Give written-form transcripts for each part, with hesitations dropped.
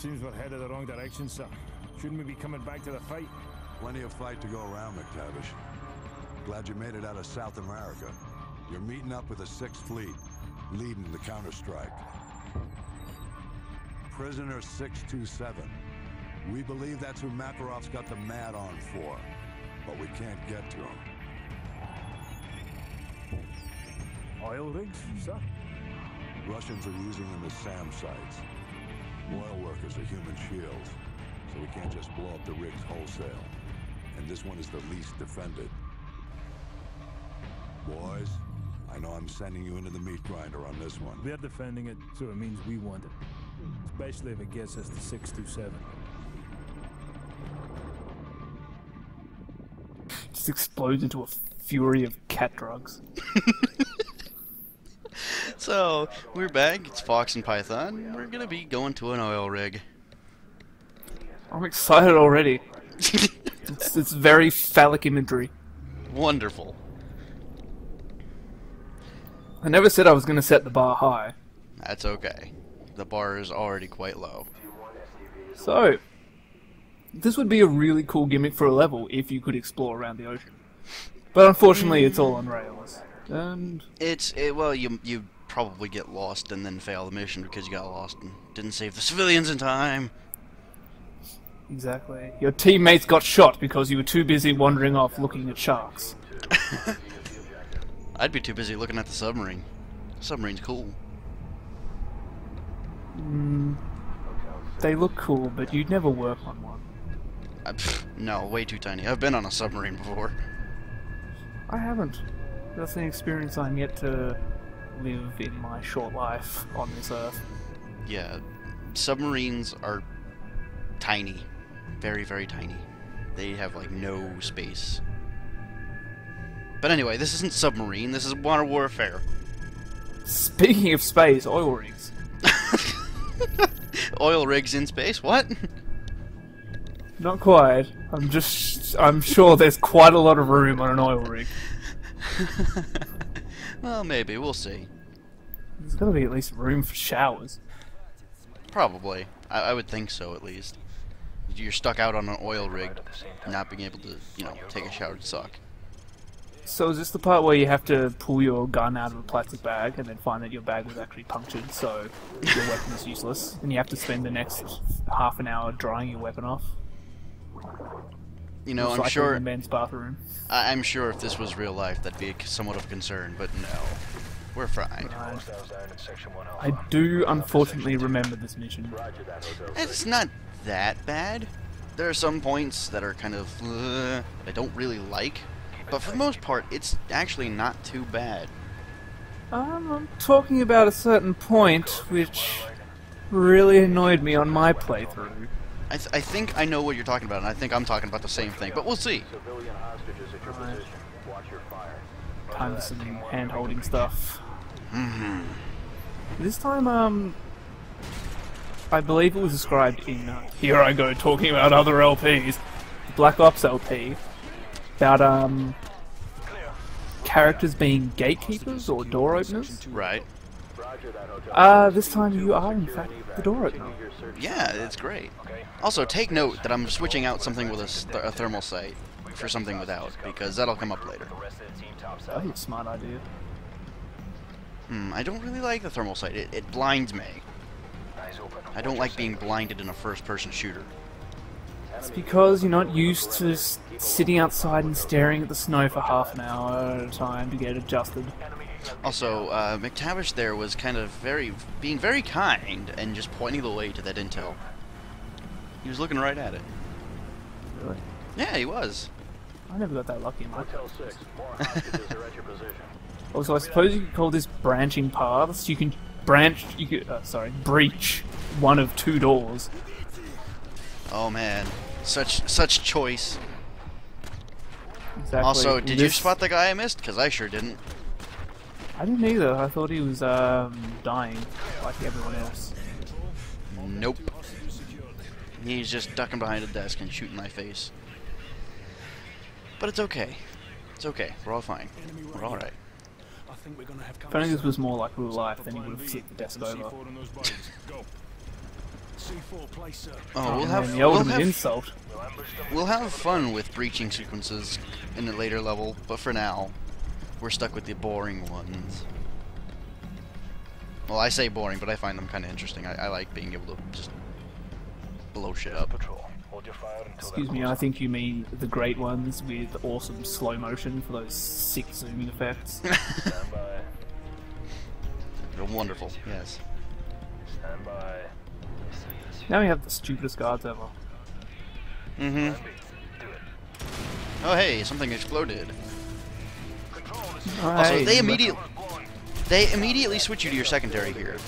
Seems we're headed the wrong direction, sir. Shouldn't we be coming back to the fight? Plenty of fight to go around, McTavish. Glad you made it out of South America. You're meeting up with the 6th Fleet, leading the counter-strike. Prisoner 627. We believe that's who Makarov's got the mad on for, but we can't get to him. Oil rigs, sir? Russians are using them as SAM sites. Oil workers are human shields, so we can't just blow up the rigs wholesale. And this one is the least defended. Boys, I know I'm sending you into the meat grinder on this one. They're defending it, so it means we want it. Especially if it gets us to 627. Just explodes into a fury of cat drugs. So, we're back. It's Fox and Python. We're gonna be going to an oil rig. I'm excited already. It's very phallic imagery. Wonderful. I never said I was going to set the bar high. That's okay. The bar is already quite low. So, this would be a really cool gimmick for a level if you could explore around the ocean. But unfortunately, it's all on rails. And well, you probably get lost and then fail the mission because you got lost and didn't save the civilians in time. exactly. Your teammates got shot because you were too busy wandering off looking at sharks. I'd be too busy looking at the submarine. Submarine's cool. They look cool, but you'd never work on one. No, way too tiny. I've been on a submarine before. I haven't. That's an experience I'm yet to live in my short life on this earth. Yeah, submarines are tiny. Very, very tiny. They have, like, no space. But anyway, this isn't submarine, this is water warfare. Speaking of space, oil rigs. Oil rigs in space? What? Not quite. I'm sure there's quite a lot of room on an oil rig. Well, maybe. We'll see. There's gotta be at least room for showers. Probably. I would think so, at least. You're stuck out on an oil rig, not being able to, you know, take a shower would suck. So is this the part where you have to pull your gun out of a plastic bag and then find that your bag was actually punctured, so your weapon is useless, and you have to spend the next half an hour drying your weapon off? You know, I'm Recycling sure... the men's bathroom. I'm sure if this was real life, that'd be somewhat of a concern, but no. We're fine. Right. I do unfortunately remember this mission. It's not that bad. There are some points that are kind of... that I don't really like. But for the most part, it's actually not too bad. I'm talking about a certain point which really annoyed me on my playthrough. I think I know what you're talking about, and I think I'm talking about the same thing, but we'll see. Right. Time for some hand-holding stuff. This time, I believe it was described in, here I go talking about other LPs, the Black Ops LP, about, characters being gatekeepers or door openers. Right. This time you are, in fact, the door opener. Yeah, it's great. Also, take note that I'm switching out something with a thermal sight for something without, because that'll come up later. I think it's a smart idea. I don't really like the thermal sight. It blinds me. I don't like being blinded in a first-person shooter. It's because you're not used to sitting outside and staring at the snow for half an hour at a time to get adjusted. Also, McTavish there was kind of being very kind and just pointing the way to that intel. He was looking right at it. Really? Yeah, he was. I never got that lucky in my Also, I suppose you could call this branching paths. You can breach one of two doors. Oh man, such choice. Exactly. Also, did you spot the guy I missed? Because I sure didn't. I didn't either. I thought he was dying like everyone else. Nope. He's just ducking behind a desk and shooting my face. But it's okay. It's okay. We're all fine. We're all right. If only this was more like real life, then he would have flipped the desk over. Oh, And the ultimate insult. we'll have fun with breaching sequences in a later level, but for now, we're stuck with the boring ones. Well, I say boring, but I find them kind of interesting. I like being able to just blow shit up. Excuse me, I think you mean the great ones with awesome slow motion for those sick zooming effects. They're wonderful, yes. Now we have the stupidest guards ever. Mm-hmm. Oh hey, something exploded. Oh, Also, hey, they immediately switch you to your secondary here,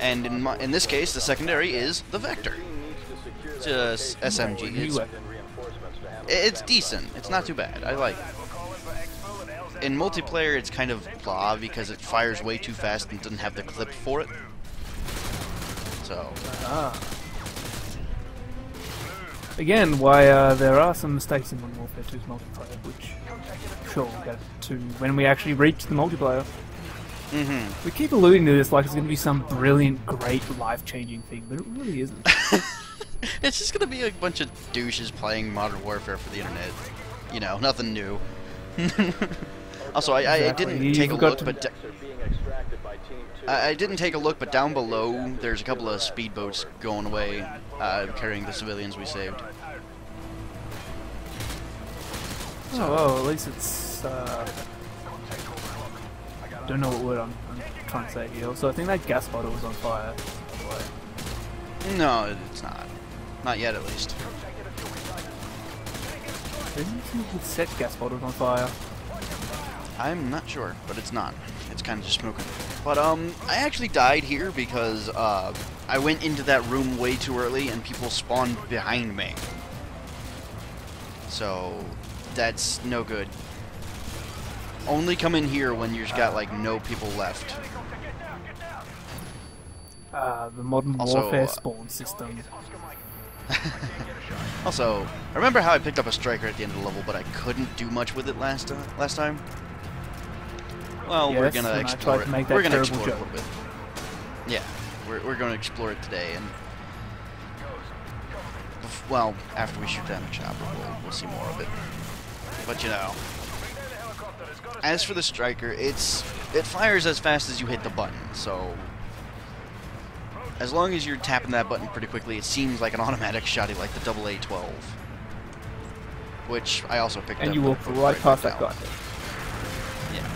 and in this case, the secondary is the Vector. It's a SMG. It's decent. It's not too bad. I like it. In multiplayer, it's kind of blah because it fires way too fast and doesn't have the clip for it. So. Again, why there are some mistakes in Modern Warfare 2's multiplayer, which I'm sure we'll get to when we actually reach the multiplayer. Mm-hmm. We keep alluding to this like it's going to be some brilliant, great, life-changing thing, but it really isn't. It's just gonna be a bunch of douches playing Modern Warfare for the internet. You know, nothing new. Also, I didn't take a look, but I didn't take a look, but down below there's a couple of speedboats going away, carrying the civilians we saved. Oh, well, at least it's, don't know what word I'm trying to say here. So I think that gas bottle was on fire, by the way. No, it's not. Not yet, at least. Didn't you think we'd set gas bottles on fire? I'm not sure, but it's not. It's kind of just smoking. But, I actually died here because, I went into that room way too early and people spawned behind me. So, that's no good. Only come in here when you've got, like, no people left. The Modern Warfare spawn system. Also, remember how I picked up a striker at the end of the level, but I couldn't do much with it last time? Well, yes, we're gonna explore it. We're gonna explore it a little bit. Yeah, we're gonna explore it today, and well, after we shoot down the chopper, we'll see more of it. But you know, as for the striker, it fires as fast as you hit the button, so. As long as you're tapping that button pretty quickly, it seems like an automatic shotty like the AA-12. Which I also picked up. And you walk right past that guy. Yeah.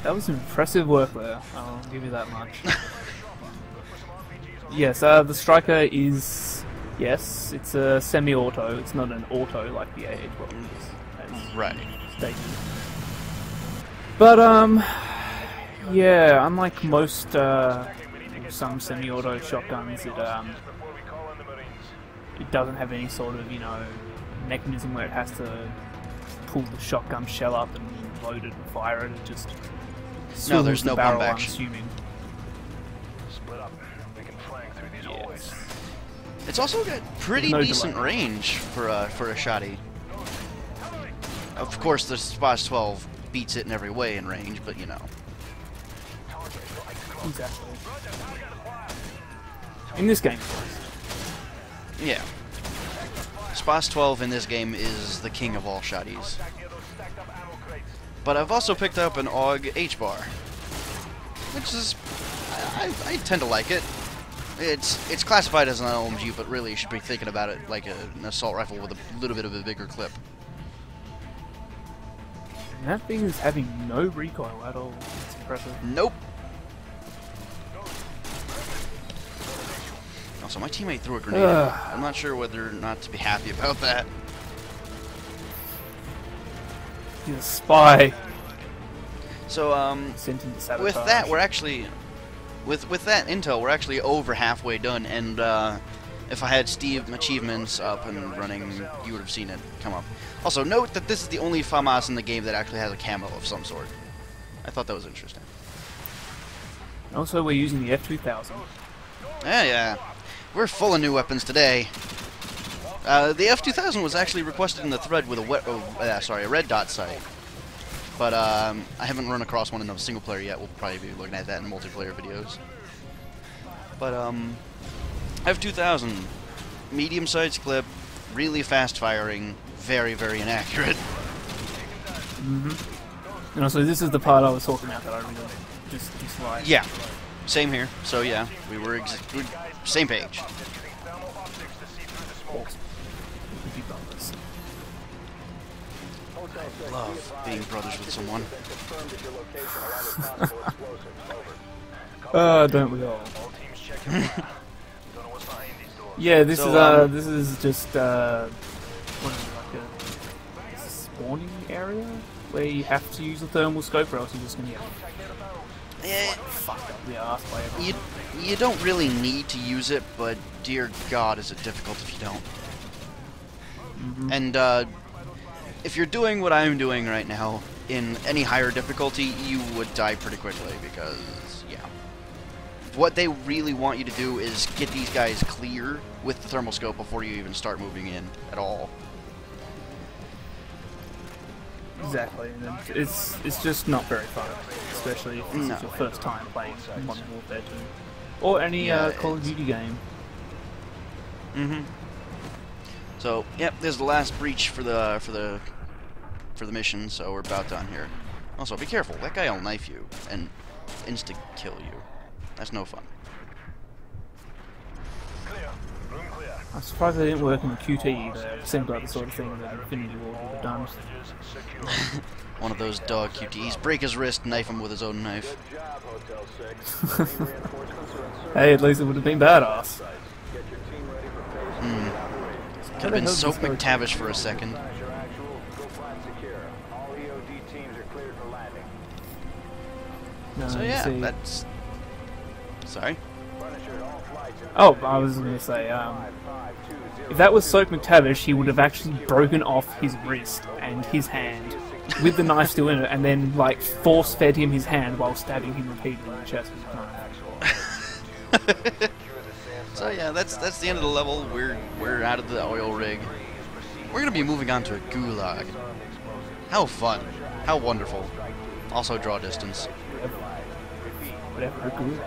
That was impressive work there, I'll give you that much. Yes, the striker is... Yes, it's a semi-auto, it's not an auto like the AA-12 is. Right. Stated. But, yeah, unlike most, some semi-auto shotguns, it doesn't have any sort of, you know, mechanism where it has to pull the shotgun shell up and load it and fire it. It just no, there's the no barrel, pump I'm action. assuming. Yes. It's also got pretty decent range for a shotty. Of course, the SPAS 12 beats it in every way in range, but you know. Exactly. In this game. Yeah. SPAS 12 in this game is the king of all shotties. But I've also picked up an AUG H-bar, which is... I tend to like it. It's classified as an LMG, but really you should be thinking about it like an assault rifle with a little bit of a bigger clip. And that thing is having no recoil at all. It's impressive. Nope. Also, my teammate threw a grenade. I'm not sure whether or not to be happy about that. He's a spy. So, Sent him to sabotage. with that, we're actually... With that intel, we're actually over halfway done, and if I had Steam achievements up and running, you would have seen it come up. Also, note that this is the only FAMAS in the game that actually has a camo of some sort. I thought that was interesting. Also, we're using the F2000. Yeah. We're full of new weapons today. The F2000 was actually requested in the thread with a red dot sight. But I haven't run across one in a single player yet. We'll probably be looking at that in multiplayer videos. But F2000, medium-sized clip, really fast-firing, very, very inaccurate. And also, this is the part I was talking about that I really just dislike. Yeah, same here. So yeah, we're same page. Awesome. Would you love this? Love being brothers with someone. Don't we all? Yeah, this So, is just what is it, like a spawning area where you have to use the thermal scope, or else you're just gonna get fucked up the ass by everything. You don't really need to use it, but dear God, is it difficult if you don't. And if you're doing what I'm doing right now in any higher difficulty, you would die pretty quickly because, yeah. What they really want you to do is get these guys clear with the thermal scope before you even start moving in at all. Exactly, and it's just not very fun, especially if this No. is your first time playing Modern Warfare 2 or any Yeah, Call of Duty game. So, yep, there's the last breach for the mission, so we're about done here. Also, be careful. That guy will knife you and insta kill you. That's no fun. I'm surprised they didn't work in the QT either. It seemed like the sort of thing that Infinity Ward would have done. One of those dog QTs. Break his wrist, knife him with his own knife. Hey, at least it would have been badass. Could have been Soap McTavish for a second. No, So you yeah, see- that's... Sorry? Oh, I was going to say, if that was Soap McTavish, he would have actually broken off his wrist and his hand with the knife still in it, and then like force-fed him his hand while stabbing him repeatedly in the chest with his knife. So yeah, that's the end of the level. We're out of the oil rig. We're gonna be moving on to a gulag. How fun! How wonderful! Also draw distance. Whatever, good.